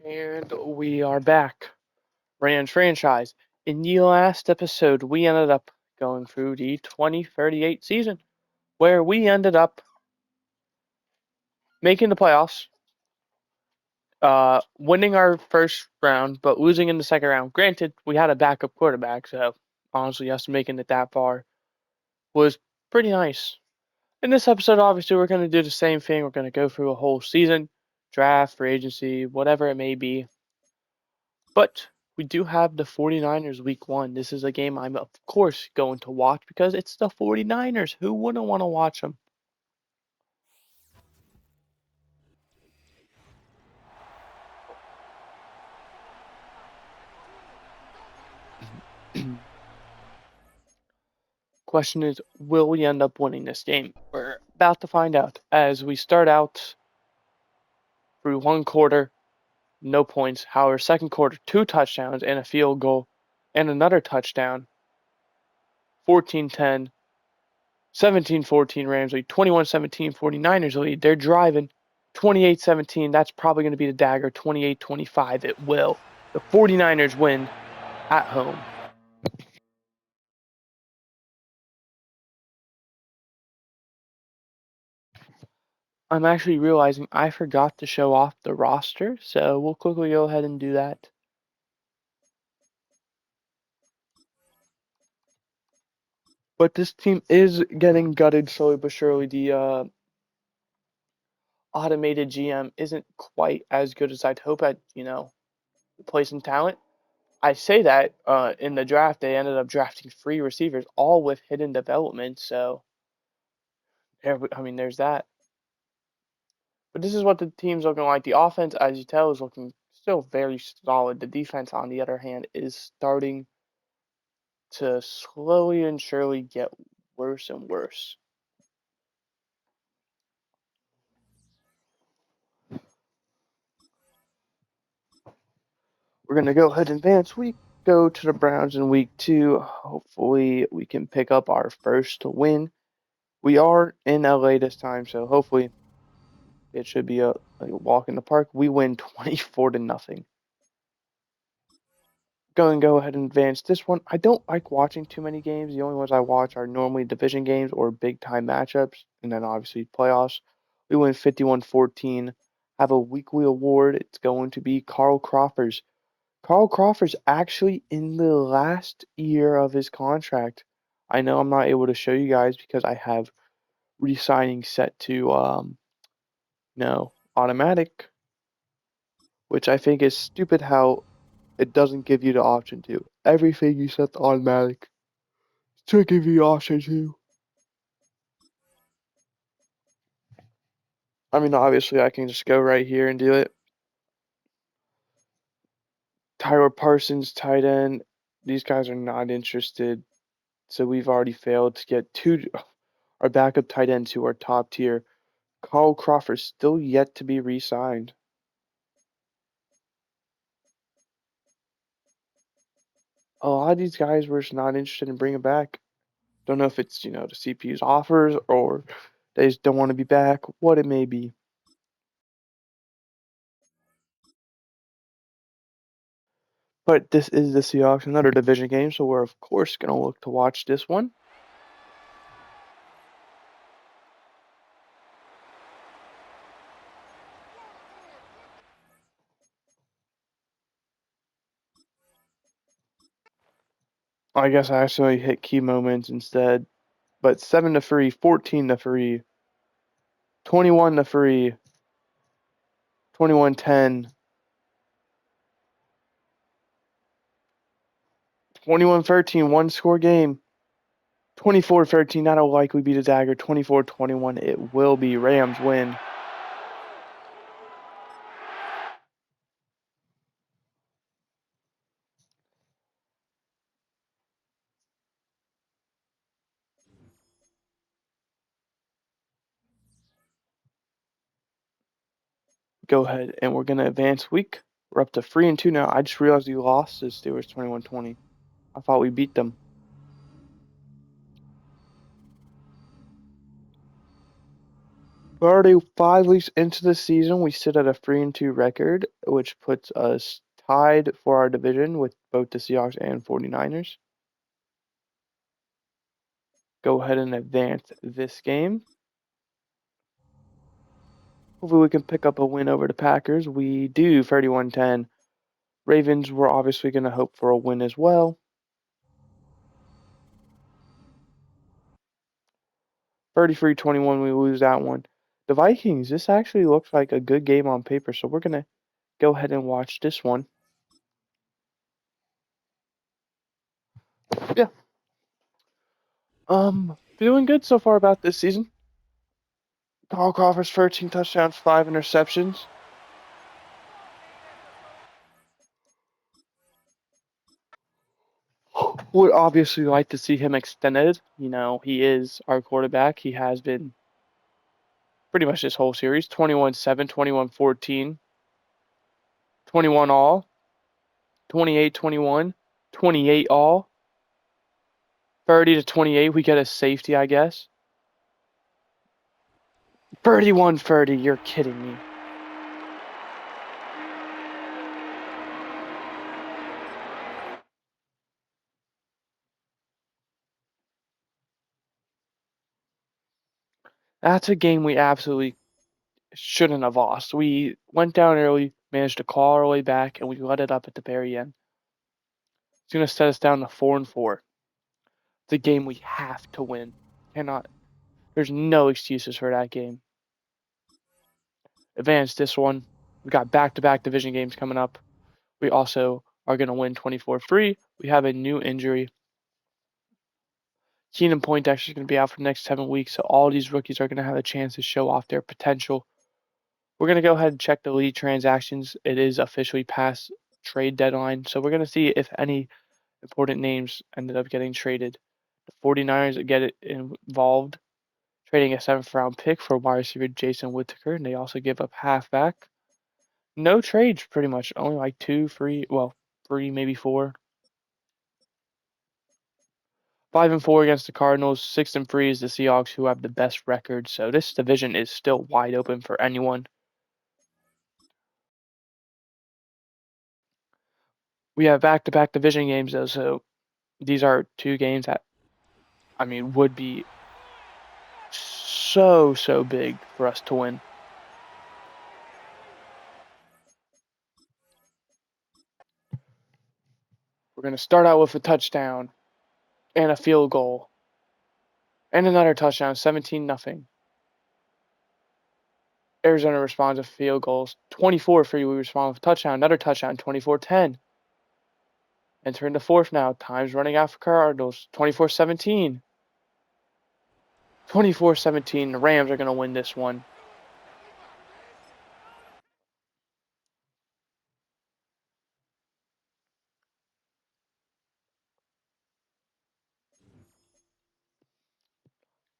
And we are back. Rams franchise. In the last episode, we ended up going through the 2038 season, where we ended up making the playoffs, winning our first round, but losing in the second round. Granted, we had a backup quarterback, so honestly, us making it that far was pretty nice. In this episode, obviously, we're going to do the same thing. We're going to go through a whole season, draft, free agency, whatever it may be. But we do have the 49ers week 1. This is a game I'm, of course, going to watch because it's the 49ers. Who wouldn't want to watch them? Question is, will we end up winning this game? We're about to find out as we start out through one quarter, no points. However, second quarter, 2 touchdowns and a field goal and another touchdown. 14-10, 17-14 Rams lead, 21-17 49ers lead. They're driving 28-17. That's probably going to be the dagger. 28-25. It will. The 49ers win at home. I'm actually realizing I forgot to show off the roster, so we'll quickly go ahead and do that. But this team is getting gutted slowly but surely. The automated GM isn't quite as good as I'd hope at, replacing talent. I say that in the draft, they ended up drafting 3 receivers, all with hidden development. So, there's that. But this is what the team's looking like. The offense, as you tell, is looking still very solid. The defense, on the other hand, is starting to slowly and surely get worse and worse. We're going to go ahead and advance. We go to the Browns in week 2. Hopefully, we can pick up our first win. We are in LA this time, so hopefully it should be a walk in the park. We win 24-0. Go ahead and advance this one. I don't like watching too many games. The only ones I watch are normally division games or big time matchups, and then obviously playoffs. We win 51-14. Have a weekly award. It's going to be Carl Crawford's. Carl Crawford's actually in the last year of his contract. I know I'm not able to show you guys because I have re-signing set to no automatic, which I think is stupid how it doesn't give you the option to. Everything you set to automatic should give you the option to. Obviously, I can just go right here and do it. Tyler Parsons, tight end. These guys are not interested. So we've already failed to get our backup tight ends who are top tier. Carl Crawford still yet to be re-signed. A lot of these guys were just not interested in bringing back. Don't know if it's, the CPU's offers or they just don't want to be back, what it may be. But this is the Seahawks, another division game, so we're of course going to look to watch this one. I guess I actually hit key moments instead. But 7-3, 14-3, 21-3, 21-10, 21-13, one score game. 24-13, that'll likely be the dagger. 24-21, it will be. Rams win. Go ahead, and we're going to advance week. We're up to 3-2 now. I just realized we lost to Steelers 21-20. I thought we beat them. We're already 5 weeks into the season. We sit at a 3-2 record, which puts us tied for our division with both the Seahawks and 49ers. Go ahead and advance this game. Hopefully we can pick up a win over the Packers. We do, 31-10. Ravens, we're obviously going to hope for a win as well. 33-21, we lose that one. The Vikings, this actually looks like a good game on paper, so we're going to go ahead and watch this one. Yeah. Feeling good so far about this season. Carl Crawford's 13 touchdowns, 5 interceptions. Would obviously like to see him extended. You know, he is our quarterback. He has been pretty much this whole series. 21-7, 21-14, 21 all, 28-21, 28 all, 30-28. We get a safety, I guess. 31-30. You're kidding me. That's a game we absolutely shouldn't have lost. We went down early, managed to claw our way back, and we let it up at the very end. It's going to set us down to 4-4. It's a game we have to win. Cannot. There's no excuses for that game. Advance this one. We got back-to-back division games coming up. We also are going to win 24-3. We have a new injury. Keenan Poindexter is going to be out for the next 7 weeks, so all these rookies are going to have a chance to show off their potential. We're going to go ahead and check the league transactions. It is officially past trade deadline, so we're going to see if any important names ended up getting traded. The 49ers get it involved, trading a 7th-round pick for wide receiver Jason Whittaker, and they also give up halfback. No trades, pretty much. Only like 2, 3, well, 3, maybe 4. 5-4 against the Cardinals. 6-3 is the Seahawks, who have the best record. So this division is still wide open for anyone. We have back-to-back division games, though, so these are 2 games that, I mean, would be so big for us to win. We're going to start out with a touchdown and a field goal and another touchdown, 17-0. Arizona responds with field goals. 24-3, we respond with a touchdown, another touchdown, 24-10. Entering the fourth now. Time's running out for Cardinals. 24-17. 24-17. The Rams are going to win this one.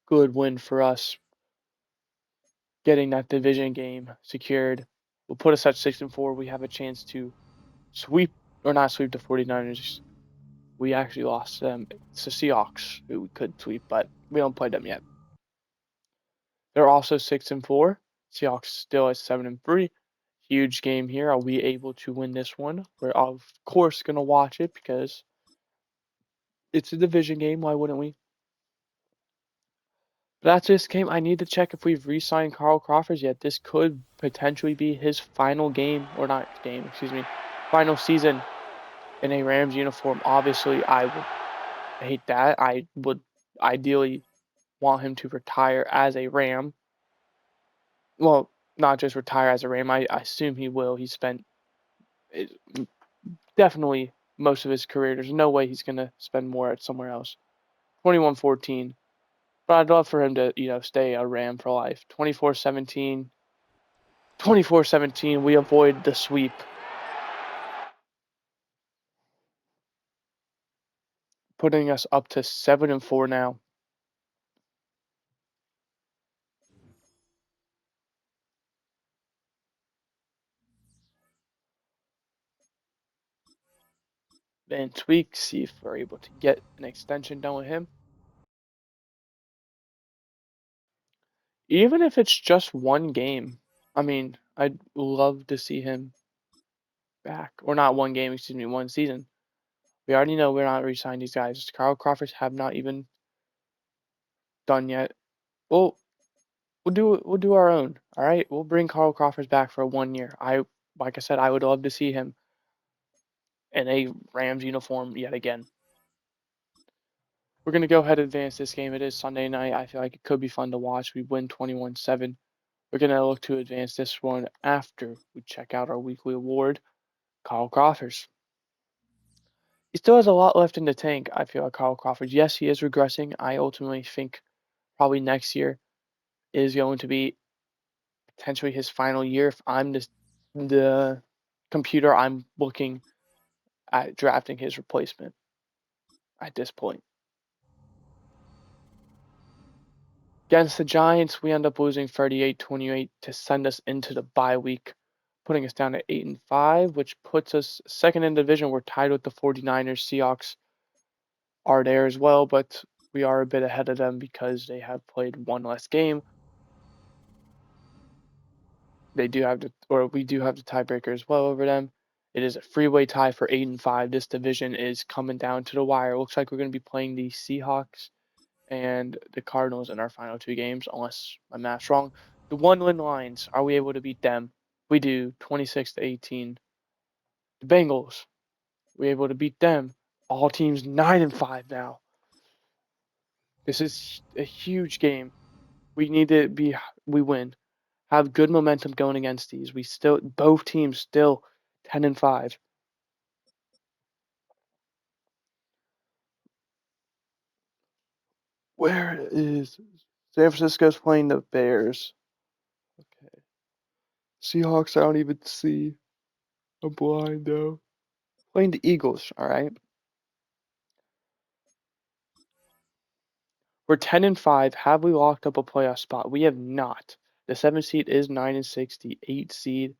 Good win for us. Getting that division game secured will put us at 6-4. We have a chance to sweep, or not sweep, the 49ers. We actually lost them. It's the Seahawks who we could sweep, but we don't play them yet. They're also 6-4. Seahawks still at 7-3. Huge game here. Are we able to win this one? We're of course gonna watch it because it's a division game. Why wouldn't we? But after this game, I need to check if we've re-signed Carl Crawford yet. This could potentially be his final game, or not game, excuse me, final season in a Rams uniform. Obviously, I would hate that. I would ideally want him to retire as a Ram. Well, not just retire as a Ram. I assume he will. He spent definitely most of his career. There's no way he's going to spend more at somewhere else. 21-14. But I'd love for him to, stay a Ram for life. 24-17. 24-17, we avoid the sweep. Putting us up to 7-4 now. Then tweak, see if we're able to get an extension done with him. Even if it's just one game, I mean, I'd love to see him back. Or not one game, excuse me, one season. We already know we're not re-signing these guys. Carl Crawford have not even done yet. Well, we'll do our own. All right, we'll bring Carl Crawford back for 1 year. Like I said, I would love to see him in a Rams uniform yet again. We're gonna go ahead and advance this game. It is Sunday night. I feel like it could be fun to watch. We win 21-7. We're gonna look to advance this one after we check out our weekly award, Carl Crawford. He still has a lot left in the tank. I feel like Carl Crawford. Yes, he is regressing. I ultimately think probably next year is going to be potentially his final year. If I'm the computer, I'm looking at drafting his replacement at this point. Against the Giants, we end up losing 38-28 to send us into the bye week, putting us down at 8-5, which puts us second in the division. We're tied with the 49ers. Seahawks are there as well, but we are a bit ahead of them because they have played one less game. We do have the tiebreaker as well over them. It is a freeway tie for 8-5. This division is coming down to the wire. It looks like we're going to be playing the Seahawks and the Cardinals in our final two games, unless my math's wrong. The one-win Lions, are we able to beat them? We do, 26-18. The Bengals, we able to beat them. All teams 9-5 now. This is a huge game. We win. Have good momentum going against these. Both teams still 10-5. Where is San Francisco's playing the Bears? Okay. Seahawks, I don't even see. I'm blind though. Playing the Eagles, all right. We're 10-5. Have we locked up a playoff spot? We have not. The 7 seed is 9-6. The 8 seed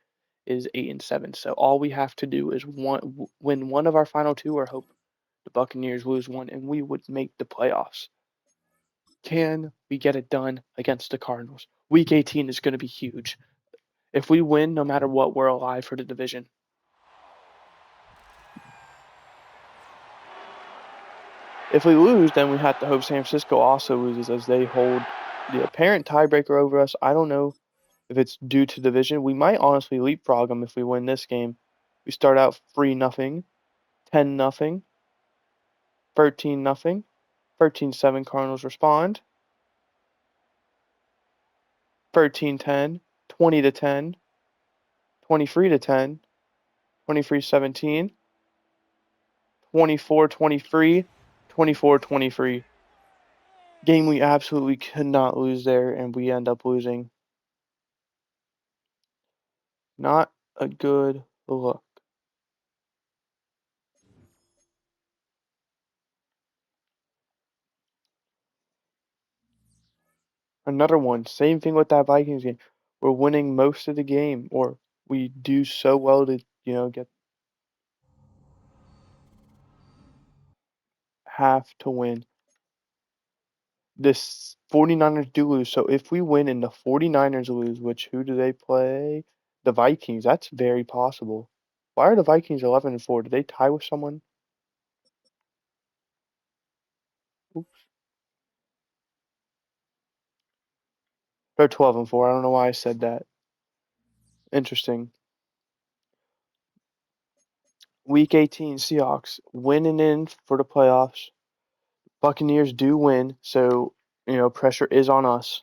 is 8-7. So all we have to do is win one of our final two, or hope the Buccaneers lose one, and we would make the playoffs. Can we get it done against the Cardinals? Week 18 is going to be huge. If we win, no matter what, we're alive for the division. If we lose, then we have to hope San Francisco also loses as they hold the apparent tiebreaker over us. I don't know if it's due to division. We might honestly leapfrog them if we win this game. We start out 3-0, 10-0, 13-0, 13-7 Cardinals respond, 13-10, 20-10, 23-10, 23-17, 24-23, 24-23. Game we absolutely could not lose there, and we end up losing. Not a good look. Another one. Same thing with that Vikings game. We're winning most of the game, or we do so well to, get half to win. This 49ers do lose. So if we win and the 49ers lose, which who do they play? The Vikings. That's very possible. Why are the Vikings 11-4? Did they tie with someone? Oops. They're 12-4. I don't know why I said that. Interesting. Week 18 Seahawks winning in for the playoffs. Buccaneers do win, so pressure is on us.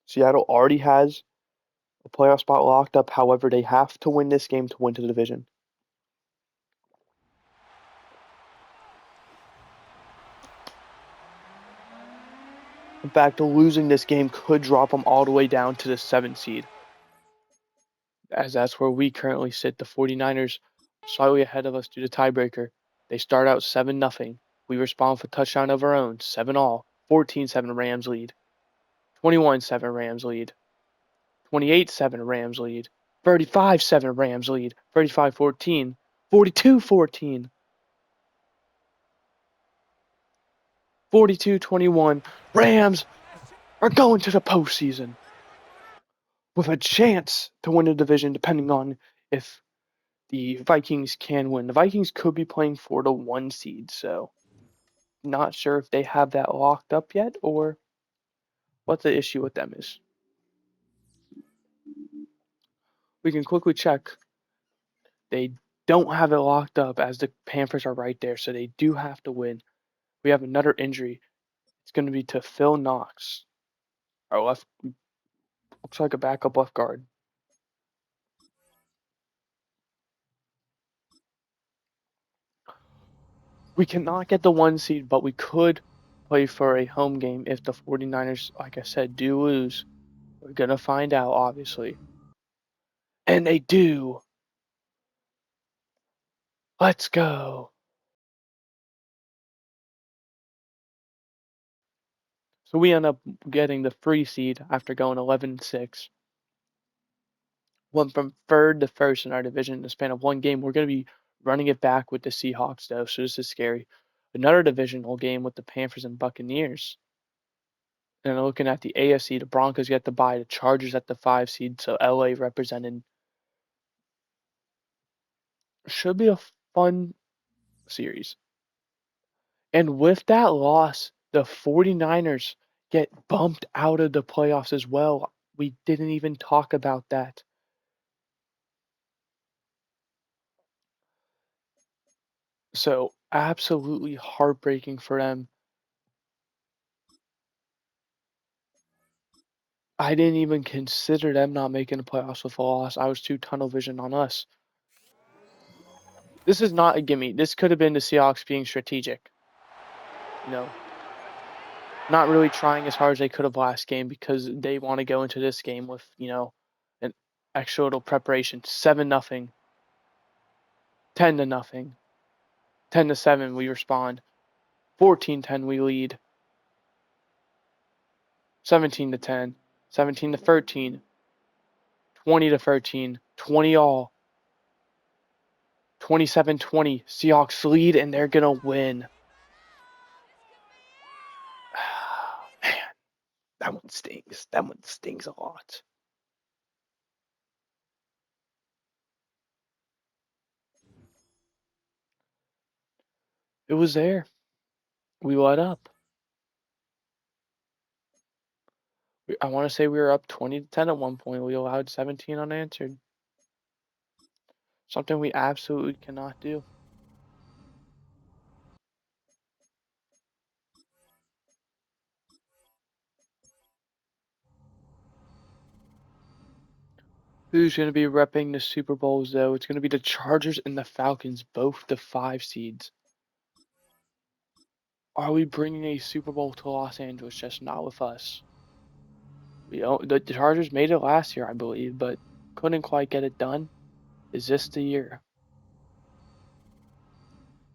Seattle already has a playoff spot locked up. However, they have to win this game to win to the division. In fact, losing this game could drop them all the way down to the 7th seed, as that's where we currently sit. The 49ers slightly ahead of us due to tiebreaker. They start out 7-0. We respond with a touchdown of our own, 7-all. 14-7 Rams lead. 21-7 Rams lead. 28-7 Rams lead. 35-7 Rams lead. 35-14. 42-14. 42-21. Rams are going to the postseason with a chance to win the division, depending on if the Vikings can win. The Vikings could be playing for the 1 seed, so not sure if they have that locked up yet or what the issue with them is. We can quickly check. They don't have it locked up as the Panthers are right there, so they do have to win. We have another injury. It's going to be to Phil Knox, our left, looks like a backup left guard. We cannot get the 1 seed, but we could play for a home game if the 49ers, like I said, do lose. We're going to find out, obviously. And they do. Let's go. So we end up getting the free seed after going 11-6. Went from third to first in our division in the span of 1 game. We're going to be running it back with the Seahawks, though, so this is scary. Another divisional game with the Panthers and Buccaneers. And looking at the AFC, the Broncos get the bye, the Chargers at the 5 seed, so LA represented. Should be a fun series. And with that loss, the 49ers get bumped out of the playoffs as well. We didn't even talk about that. So absolutely heartbreaking for them. I didn't even consider them not making the playoffs with a loss. I was too tunnel vision on us. This is not a gimme. This could have been the Seahawks being strategic. You know, not really trying as hard as they could have last game because they want to go into this game with, an extra little preparation. 7-0. 10-0. 10-7 we respond. 14-10 we lead. 17-10. 17-13. 20-13. 20 all. 27-20. Seahawks lead and they're gonna win. Man, that one stings. That one stings a lot. It was there. We let up. I want to say we were up 20-10 at one point. We allowed 17 unanswered. Something we absolutely cannot do. Who's going to be repping the Super Bowls, though? It's going to be the Chargers and the Falcons, both the 5 seeds. Are we bringing a Super Bowl to Los Angeles? Just not with us. The Chargers made it last year, I believe, but couldn't quite get it done. Is this the year?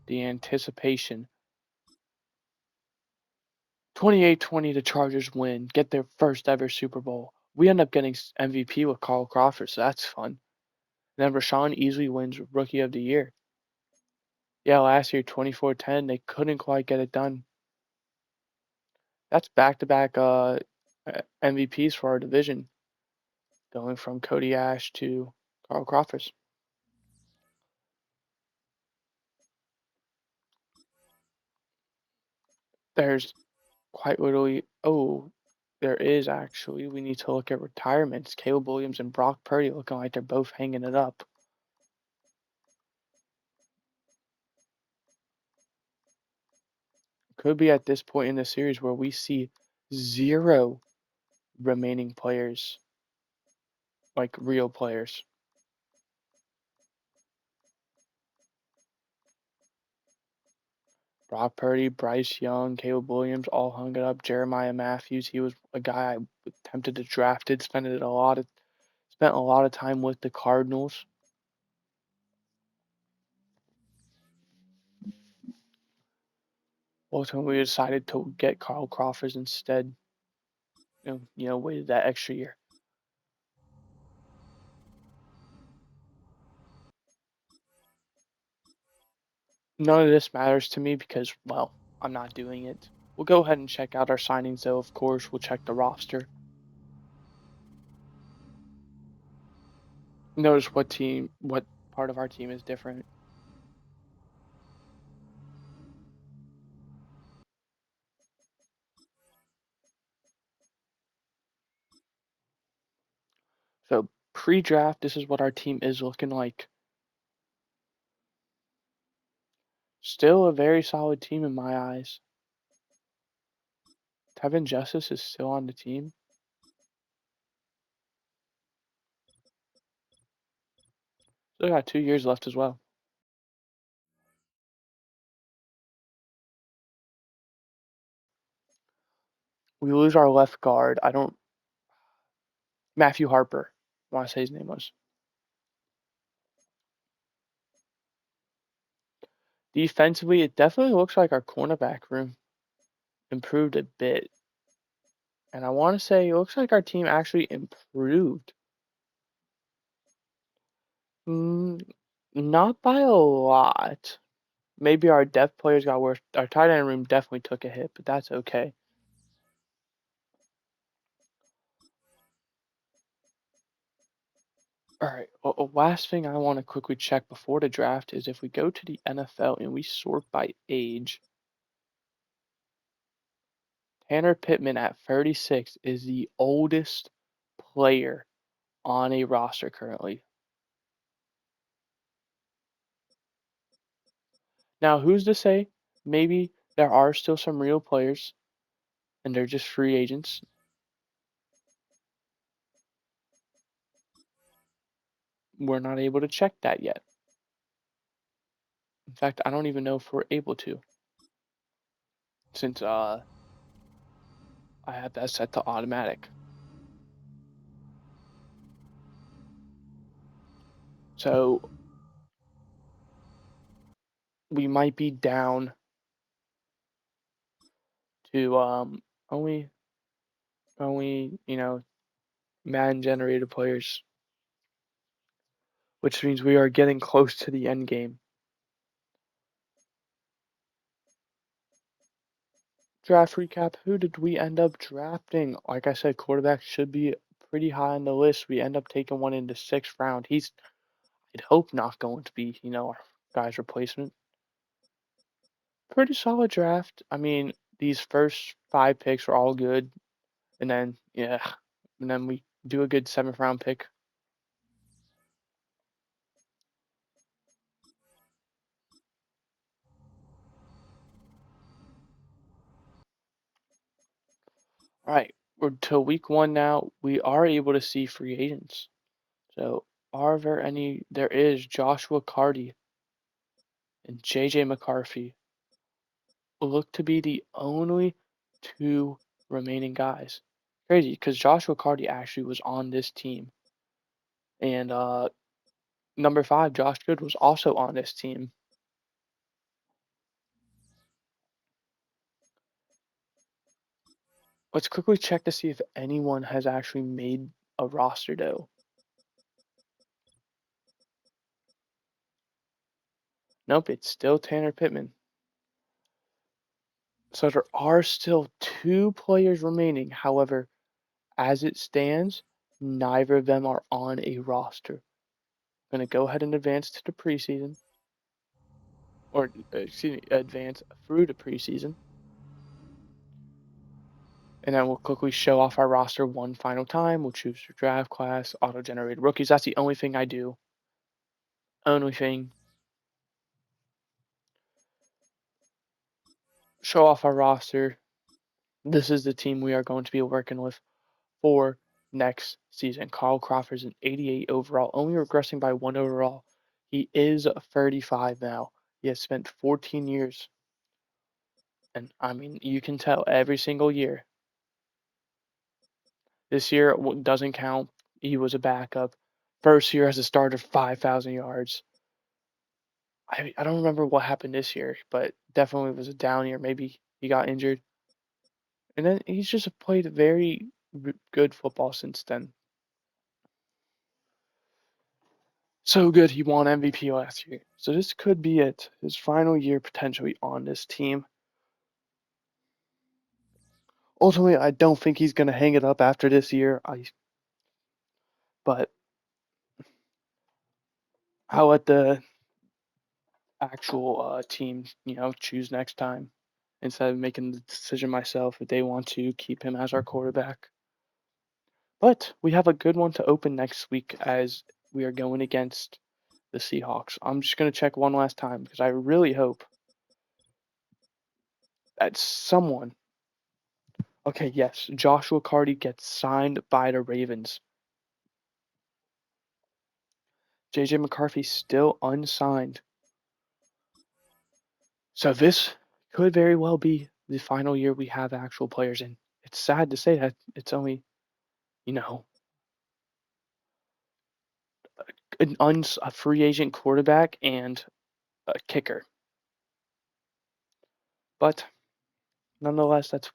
The anticipation. 28-20, the Chargers win, get their first ever Super Bowl. We end up getting MVP with Carl Crawford, so that's fun. Then Rashawn easily wins Rookie of the Year. Yeah, last year, 24-10, they couldn't quite get it done. That's back-to-back MVPs for our division, going from Cody Ash to Carl Crawford. There's quite literally, there is actually. We need to look at retirements. Caleb Williams and Brock Purdy looking like they're both hanging it up. Could be at this point in the series where we see 0 remaining players, like real players. Brock Purdy, Bryce Young, Caleb Williams all hung it up. Jeremiah Matthews, he was a guy I attempted to draft. Spent a lot of time with the Cardinals. Ultimately, we decided to get Carl Crawford instead. Waited that extra year. None of this matters to me because, well, I'm not doing it. We'll go ahead and check out our signings, though. Of course, we'll check the roster. Notice what part of our team is different. So pre-draft, this is what our team is looking like. Still a very solid team in my eyes. Tevin Justice is still on the team. Still got 2 years left as well. We lose our left guard. I don't Matthew Harper. I want to say his name was. Defensively, it definitely looks like our cornerback room improved a bit. And I want to say it looks like our team actually improved. Mm, not by a lot. Maybe our depth players got worse. Our tight end room definitely took a hit, but that's okay. All right. Well, last thing I want to quickly check before the draft is if we go to the NFL and we sort by age, Tanner Pittman at 36 is the oldest player on a roster currently. Now, who's to say maybe there are still some real players and they're just free agents? We're not able to check that yet. In fact, I don't even know if we're able to since I have that set to automatic. So we might be down to only man generated players, which means we are getting close to the end game. Draft recap, who did we end up drafting? Like I said, quarterback should be pretty high on the list. We end up taking one in the 6th round. I'd hope not going to be, our guy's replacement. Pretty solid draft. I mean, these first 5 picks were all good. And then, yeah, and then we do a good 7th round pick. All right, we're to week 1 now. We are able to see free agents. So, are there any? There is Joshua Carty and JJ McCarthy look to be the only two remaining guys. Crazy, because Joshua Carty actually was on this team, and number 5, Josh Good, was also on this team. Let's quickly check to see if anyone has actually made a roster though. Nope, it's still Tanner Pittman. So there are still 2 players remaining. However, as it stands, neither of them are on a roster. I'm going to go ahead and advance to the preseason, or excuse me, advance through the preseason. And then we'll quickly show off our roster one final time. We'll choose your draft class, auto-generated rookies. That's the only thing I do. Only thing. Show off our roster. This is the team we are going to be working with for next season. Carl Crawford's an 88 overall, only regressing by 1 overall. He is 35 now. He has spent 14 years. And I mean, you can tell every single year. This year doesn't count. He was a backup. First year as a starter, 5,000 yards. I don't remember what happened this year, but definitely was a down year. Maybe he got injured. And then he's just played very good football since then. So good he won MVP last year. So this could be it. His final year potentially on this team. Ultimately, I don't think he's going to hang it up after this year. But I'll let the actual team, choose next time instead of making the decision myself if they want to keep him as our quarterback. But we have a good one to open next week as we are going against the Seahawks. I'm just going to check one last time because I really hope that someone. Okay, yes, Joshua Carty gets signed by the Ravens. JJ McCarthy still unsigned. So this could very well be the final year we have actual players in. It's sad to say that it's only, you know, a free agent quarterback and a kicker. But nonetheless, that's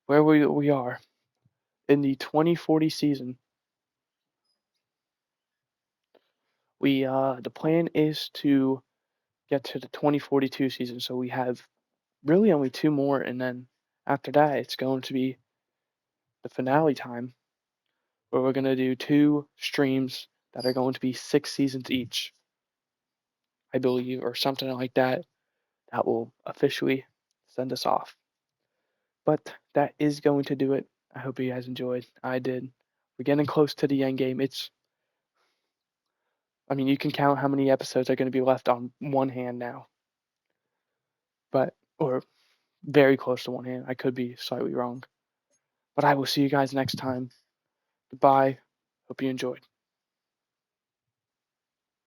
where we are in the 2040 season. The plan is to get to the 2042 season, so we have really only two more, and then after that, it's going to be the finale time, where we're going to do two streams that are going to be 6 seasons each, I believe, or something like that. That will officially send us off. But that is going to do it. I hope you guys enjoyed. I did. We're getting close to the end game. I mean, you can count how many episodes are going to be left on one hand now, or very close to one hand. I could be slightly wrong. But I will see you guys next time. Goodbye. Hope you enjoyed.